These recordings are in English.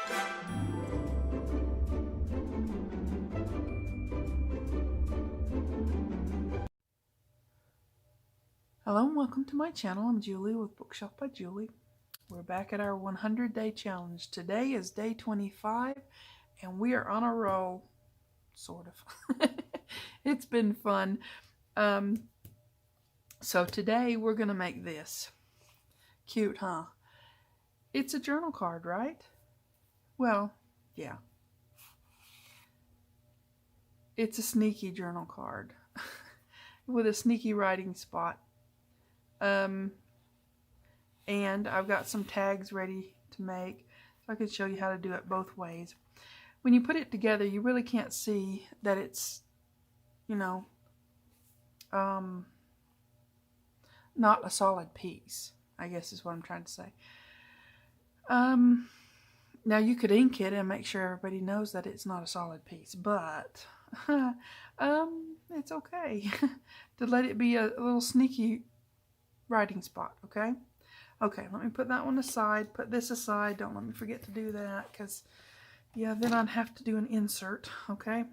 Hello and welcome to my channel. I'm Julie with Bookshelf by Julie. We're back at our 100-day challenge. Today is day 25 and we are on a roll, sort of. It's been fun. So today we're going to make this. Cute, huh? It's a journal card, right? Well, yeah. It's a sneaky journal card with a sneaky writing spot. And I've got some tags ready to make so I can show you how to do it both ways. When you put it together, you really can't see that it's, you know, not a solid piece, I guess is what I'm trying to say. Now you could ink it and make sure everybody knows that it's not a solid piece, but it's okay to let it be a little sneaky writing spot, okay? Okay, let me put that one aside, put this aside, don't let me forget to do that, because, yeah, then I'd have to do an insert, okay?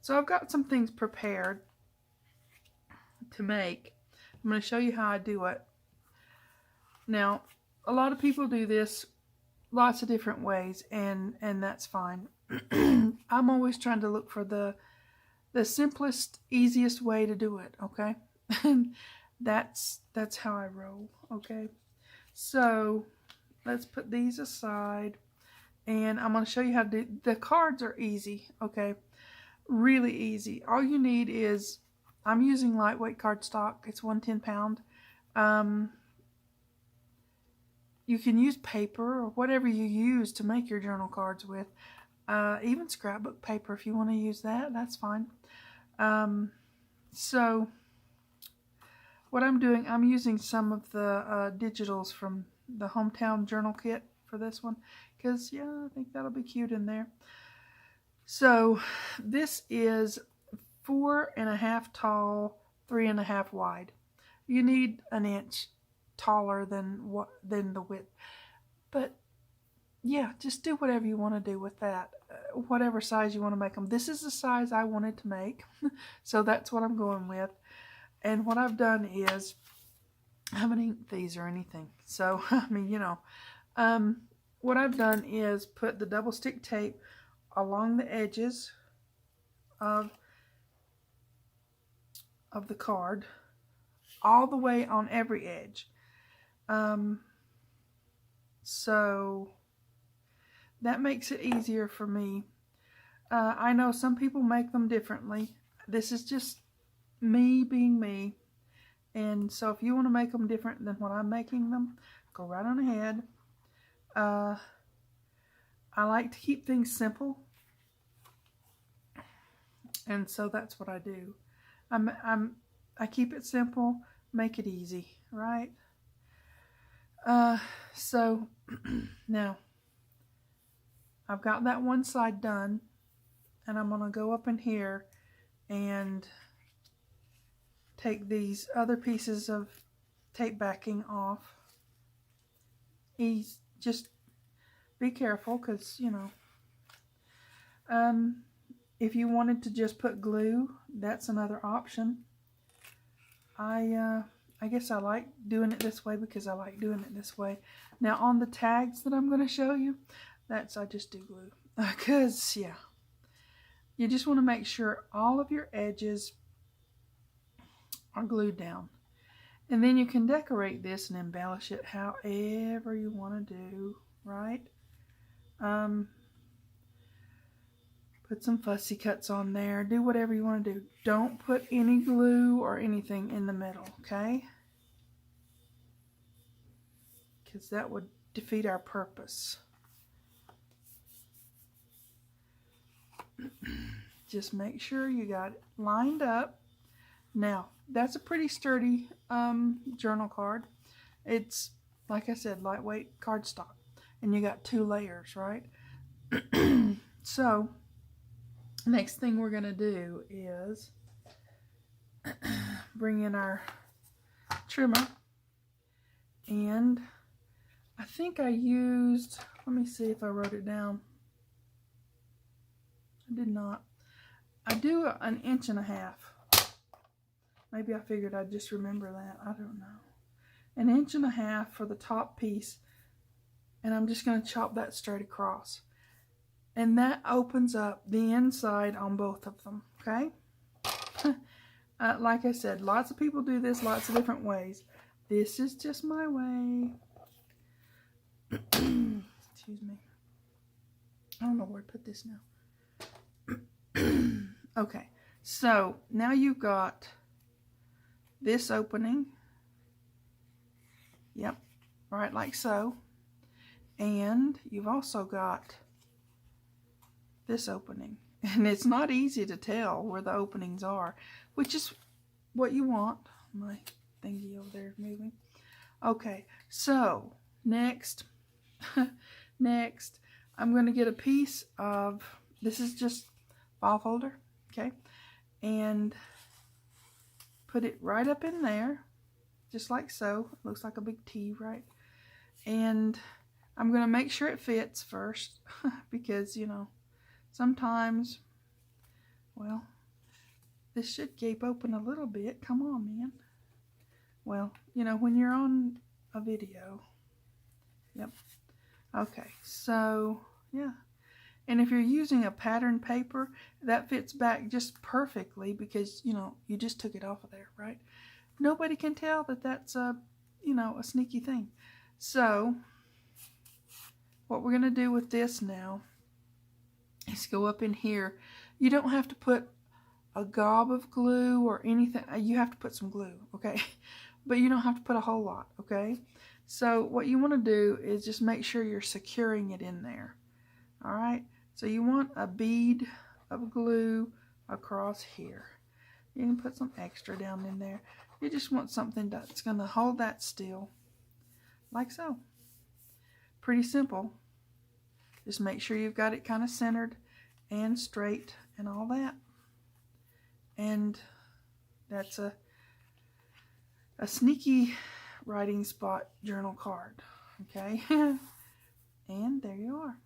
So I've got some things prepared to make. I'm going to show you how I do it. Now, a lot of people do this lots of different ways, and that's fine. I'm always trying to look for the simplest, easiest way to do it, okay? And that's how I roll, okay? So let's put these aside, and I'm going to show you how to do. The cards are easy, okay? Really easy. All you need is, I'm using lightweight cardstock. It's 110 pound. You can use paper or whatever you use to make your journal cards with. Even scrapbook paper if you want to use that, that's fine. So what I'm doing, I'm using some of the digitals from the Hometown Journal Kit for this one, because, yeah, I think that'll be cute in there. So this is 4.5 tall, 3.5 wide. You need an inch taller than the width, but yeah, just do whatever you want to do with that, whatever size you want to make them. This is the size I wanted to make, so that's what I'm going with. And what I've done is, I haven't inked these or anything, so I mean, you know, what I've done is put the double stick tape along the edges of the card, all the way on every edge. So that makes it easier for me. I know some people make them differently. This is just me being me. And so if you want to make them different than what I'm making them, go right on ahead. I like to keep things simple. And so that's what I do. I keep it simple, make it easy, right? So now I've got that one side done, and I'm going to go up in here and take these other pieces of tape backing off. Just be careful, because, you know, if you wanted to just put glue, that's another option. I guess I like doing it this way because I like doing it this way. Now on the tags that I'm going to show you, I just do glue. Because, yeah, you just want to make sure all of your edges are glued down. And then you can decorate this and embellish it however you want to do, right? Put some fussy cuts on there. Do whatever you want to do. Don't put any glue or anything in the middle, okay? Because that would defeat our purpose. Just make sure you got it lined up. Now, that's a pretty sturdy journal card. It's, like I said, lightweight cardstock. And you got 2 layers, right? So, next thing we're going to do is bring in our trimmer. And I think I used, let me see if I wrote it down. I did not. I do an 1.5 inches. Maybe I figured I'd just remember that. I don't know. 1.5 inches for the top piece. And I'm just going to chop that straight across. And that opens up the inside on both of them. Okay? Like I said, lots of people do this lots of different ways. This is just my way. Excuse me. I don't know where to put this now. Okay, so now you've got this opening. Yep, right like so. And you've also got this opening. And it's not easy to tell where the openings are, which is what you want. My thingy over there is moving. Okay, so next, I'm going to get a piece of, this is just file folder, okay, and put it right up in there, just like so. It looks like a big T, right? And I'm going to make sure it fits first, because, you know, sometimes, well, this should gape open a little bit. Come on, man. Well, you know, when you're on a video. Yep. Okay, so, yeah. And if you're using a pattern paper, that fits back just perfectly because, you know, you just took it off of there, right? Nobody can tell that that's a, you know, a sneaky thing. So, what we're going to do with this now is go up in here. You don't have to put a gob of glue or anything. You have to put some glue, okay? But you don't have to put a whole lot, okay? So what you want to do is just make sure you're securing it in there. All right? So you want a bead of glue across here. You can put some extra down in there. You just want something that's going to hold that still, like so. Pretty simple. Just make sure you've got it kind of centered and straight and all that. And that's a sneaky writing spot journal card. Okay? And there you are.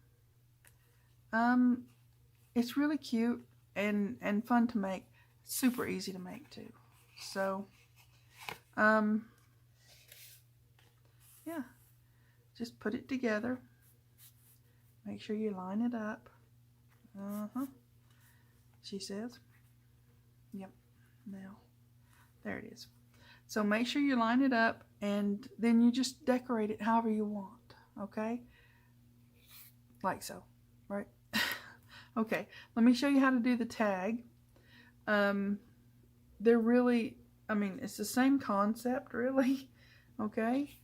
It's really cute and fun to make. Super easy to make too. So, yeah. Just put it together. Make sure you line it up. She says. Yep. Now, there it is. So make sure you line it up, and then you just decorate it however you want. Okay? Like so. Right? Okay. Let me show you how to do the tag. They're really, I mean, it's the same concept, really. Okay?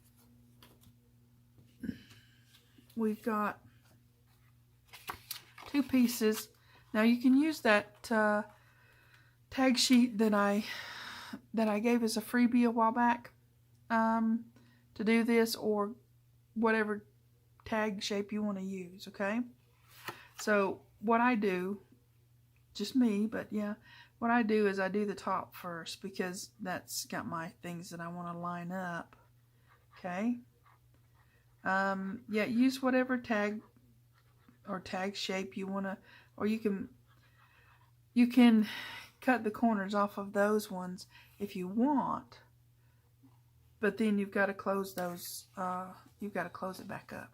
We've got 2 pieces. Now you can use that tag sheet that I gave as a freebie a while back to do this, or whatever tag shape you want to use, okay? So what I do, just me, but yeah, what I do is I do the top first because that's got my things that I want to line up, okay? Yeah, use whatever tag or tag shape you want to, or you can cut the corners off of those ones if you want, but then you've got to close those, you've got to close it back up.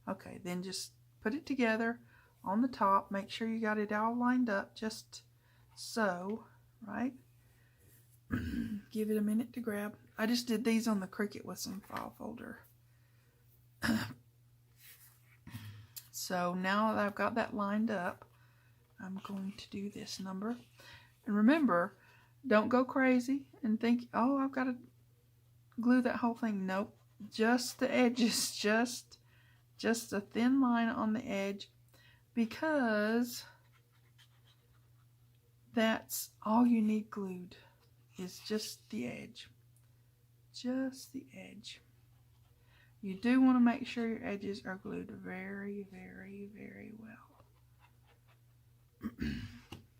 Okay, then just put it together on the top. Make sure you got it all lined up just so, right? Give it a minute to grab. I just did these on the Cricut with some file folder. So now that I've got that lined up, I'm going to do this number. And remember, don't go crazy and think, oh, I've got to glue that whole thing. Nope. Just the edges. Just a thin line on the edge, because that's all you need glued, is just the edge. Just the edge. You do want to make sure your edges are glued very, very, very well.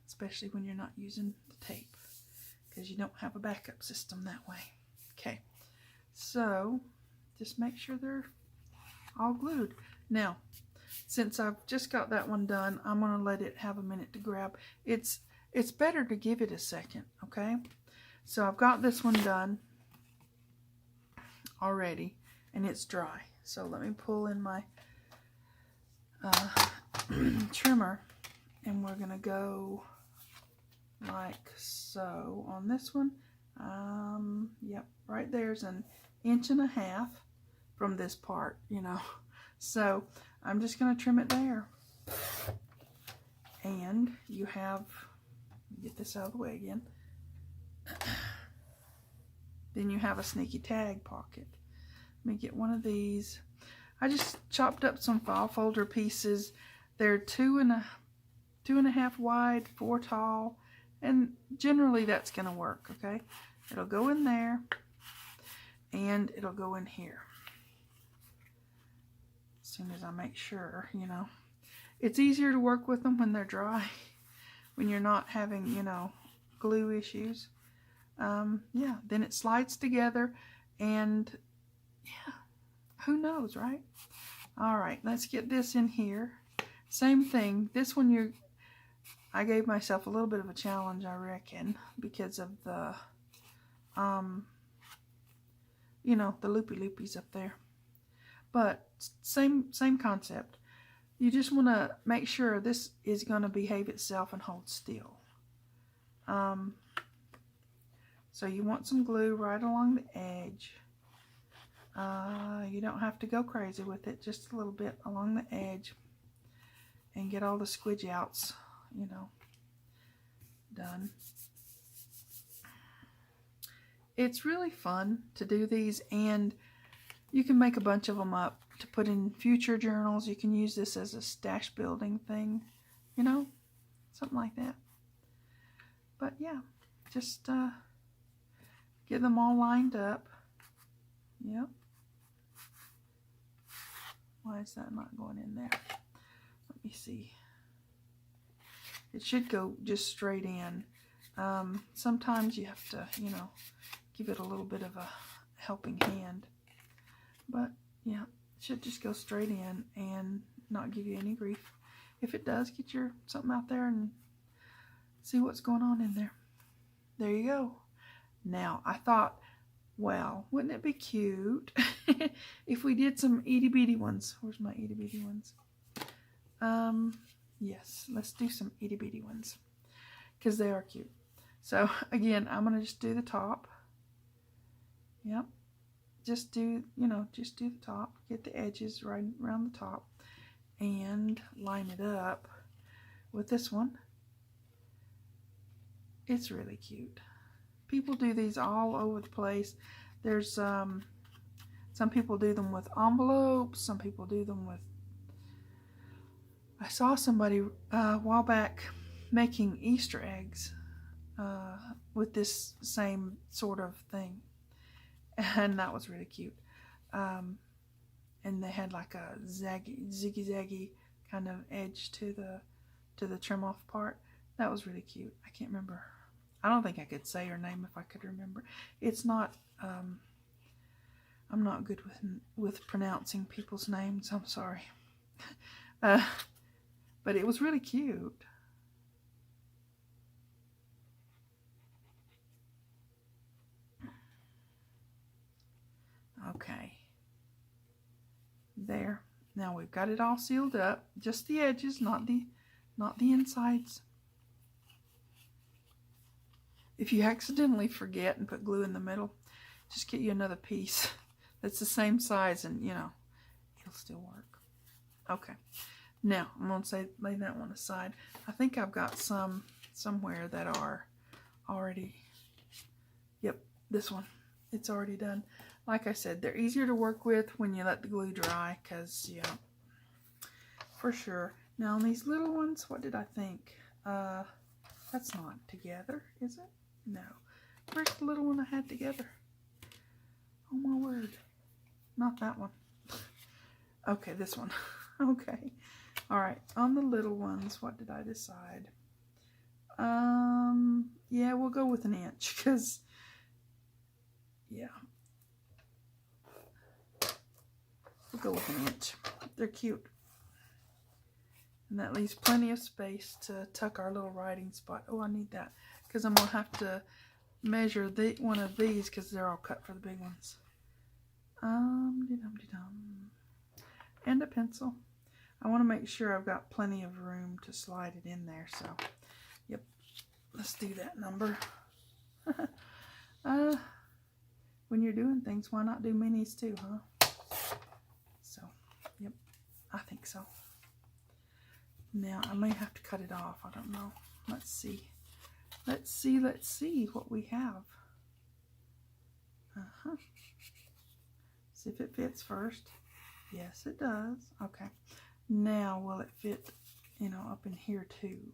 Especially when you're not using the tape, because you don't have a backup system that way. Okay, so just make sure they're all glued. Now, since I've just got that one done, I'm going to let it have a minute to grab. It's better to give it a second, okay? So I've got this one done already, and it's dry. So let me pull in my trimmer, and we're going to go like so on this one. Yep, right there's an 1.5 inches from this part, you know. So I'm just going to trim it there. And you have, get this out of the way again. Then you have a sneaky tag pocket. Let me get one of these. I just chopped up some file folder pieces. They're 2.5 wide, 4 tall, and generally that's going to work, okay? It'll go in there, and it'll go in here. As soon as I make sure, you know. It's easier to work with them when they're dry, when you're not having, you know, glue issues. Yeah, then it slides together, and yeah, who knows, right? All right, let's get this in here. Same thing. This one, I gave myself a little bit of a challenge, I reckon, because of the, you know, the loopy-loopies up there. But same concept. You just want to make sure this is going to behave itself and hold still. So you want some glue right along the edge. You don't have to go crazy with it, just a little bit along the edge, and get all the squidge outs, you know, done. It's really fun to do these, and you can make a bunch of them up to put in future journals. You can use this as a stash building thing, you know, something like that. But yeah, just get them all lined up. Yep. Why is that not going in there? Let me see. It should go just straight in. Sometimes you have to, you know, give it a little bit of a helping hand. But yeah, it should just go straight in and not give you any grief. If it does, get your something out there and see what's going on in there. There you go. Now, I thought, well, wouldn't it be cute if we did some itty bitty ones? Where's my itty bitty ones? Yes, let's do some itty bitty ones, because they are cute. So again, I'm going to just do the top. Yep. Just do, you know, just do the top. Get the edges right around the top and line it up with this one. It's really cute. People do these all over the place. There's some people do them with envelopes. Some people do them with, I saw somebody a while back making Easter eggs with this same sort of thing, and that was really cute. And they had like a ziggy-zaggy kind of edge to the trim off part. That was really cute. I can't remember. I don't think I could say her name if I could remember. It's not. I'm not good with pronouncing people's names. I'm sorry. But it was really cute. Okay. There. Now we've got it all sealed up. Just the edges, not the insides. If you accidentally forget and put glue in the middle, just get you another piece that's the same size, and you know, it'll still work. Okay. Now I'm going to lay that one aside. I think I've got some somewhere that are already, yep, this one. It's already done. Like I said, they're easier to work with when you let the glue dry, because, yeah, for sure. Now on these little ones, what did I think? That's not together, is it? No. Where's the little one I had together? Oh my word. Not that one. Okay, this one. Okay. Alright, on the little ones, what did I decide? Yeah, we'll go with 1 inch, because, yeah. We'll go with 1 inch. They're cute. And that leaves plenty of space to tuck our little writing spot. Oh, I need that because I'm going to have to measure one of these because they're all cut for the big ones. De-dum. And a pencil. I want to make sure I've got plenty of room to slide it in there. So, yep, let's do that number. When you're doing things, why not do minis too, huh? So, yep, I think so. Now, I may have to cut it off. I don't know. Let's see. Let's see what we have. See if it fits first. Yes, it does. Okay. Now, will it fit, you know, up in here too?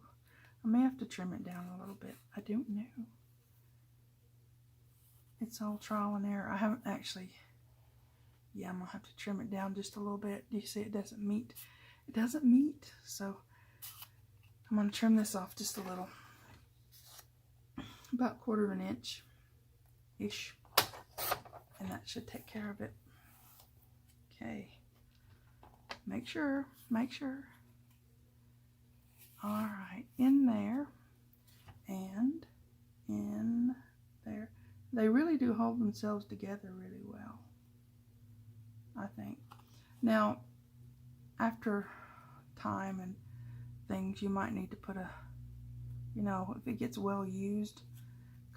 I may have to trim it down a little bit. I don't know. It's all trial and error. I haven't actually... Yeah, I'm going to have to trim it down just a little bit. Do you see it doesn't meet? It doesn't meet. So, I'm going to trim this off just a little. About 1/4 of an inch-ish. And that should take care of it. Okay. Make sure. Alright, in there. And in there. They really do hold themselves together really well, I think. Now, after time and things, you might need to put a, you know, if it gets well used,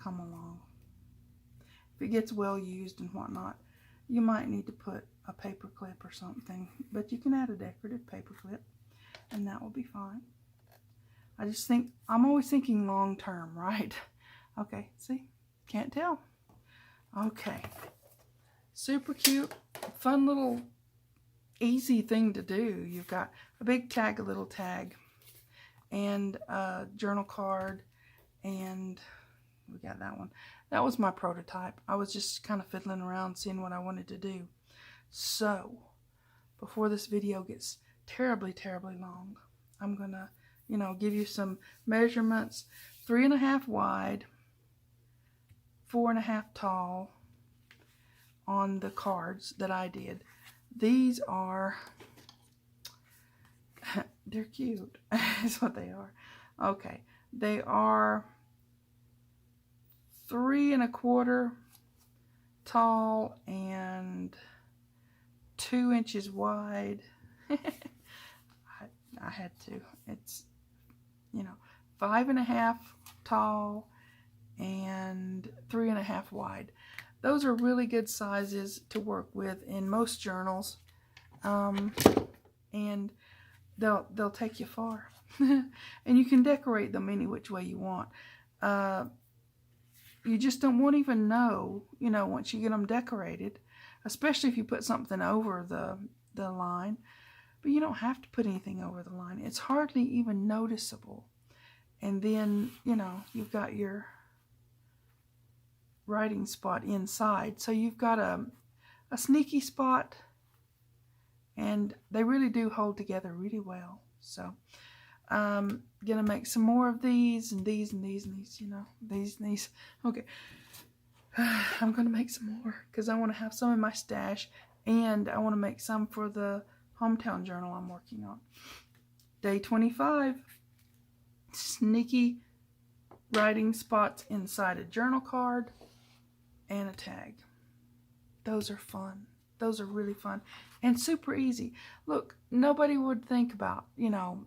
come along. If it gets well used and whatnot, you might need to put a paper clip or something, but you can add a decorative paper clip and that will be fine. I just think, I'm always thinking long term, right? Okay, see? Can't tell. Okay. Super cute, fun little easy thing to do. You've got a big tag, a little tag, and a journal card, and we got that one. That was my prototype. I was just kind of fiddling around seeing what I wanted to do. So, before this video gets terribly long, I'm gonna, you know, give you some measurements. 3.5 wide, 4.5 tall on the cards that I did. These are, they're cute. That's what they are. Okay, they are 3.25 tall and 2 inches wide. I had to. It's, you know, 5.5 tall and 3.5 wide. Those are really good sizes to work with in most journals, and they'll take you far. And you can decorate them any which way you want. You just won't even know, you know, once you get them decorated, especially if you put something over the line. But you don't have to put anything over the line. It's hardly even noticeable. And then, you know, you've got your writing spot inside. So you've got a sneaky spot, and they really do hold together really well. So I'm gonna make some more of these and these and these and these, you know, these and these. Okay. I'm gonna make some more because I want to have some in my stash, and I want to make some for the hometown journal I'm working on. Day 25. Sneaky writing spots inside a journal card and a tag. Those are fun. Those are really fun and super easy. Look, nobody would think about, you know,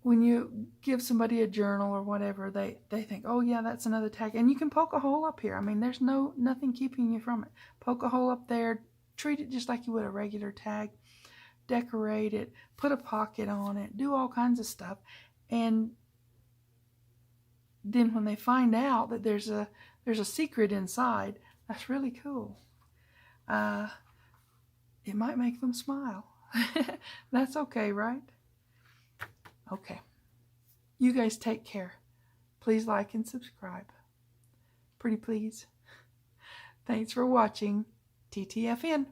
when you give somebody a journal or whatever, they think, oh yeah, that's another tag. And you can poke a hole up here. I mean, there's nothing keeping you from it. Poke a hole up there. Treat it just like you would a regular tag. Decorate it. Put a pocket on it. Do all kinds of stuff. And then when they find out that there's a secret inside, that's really cool. It might make them smile. That's okay, right? Okay. You guys take care. Please like and subscribe. Pretty please. Thanks for watching. TTFN.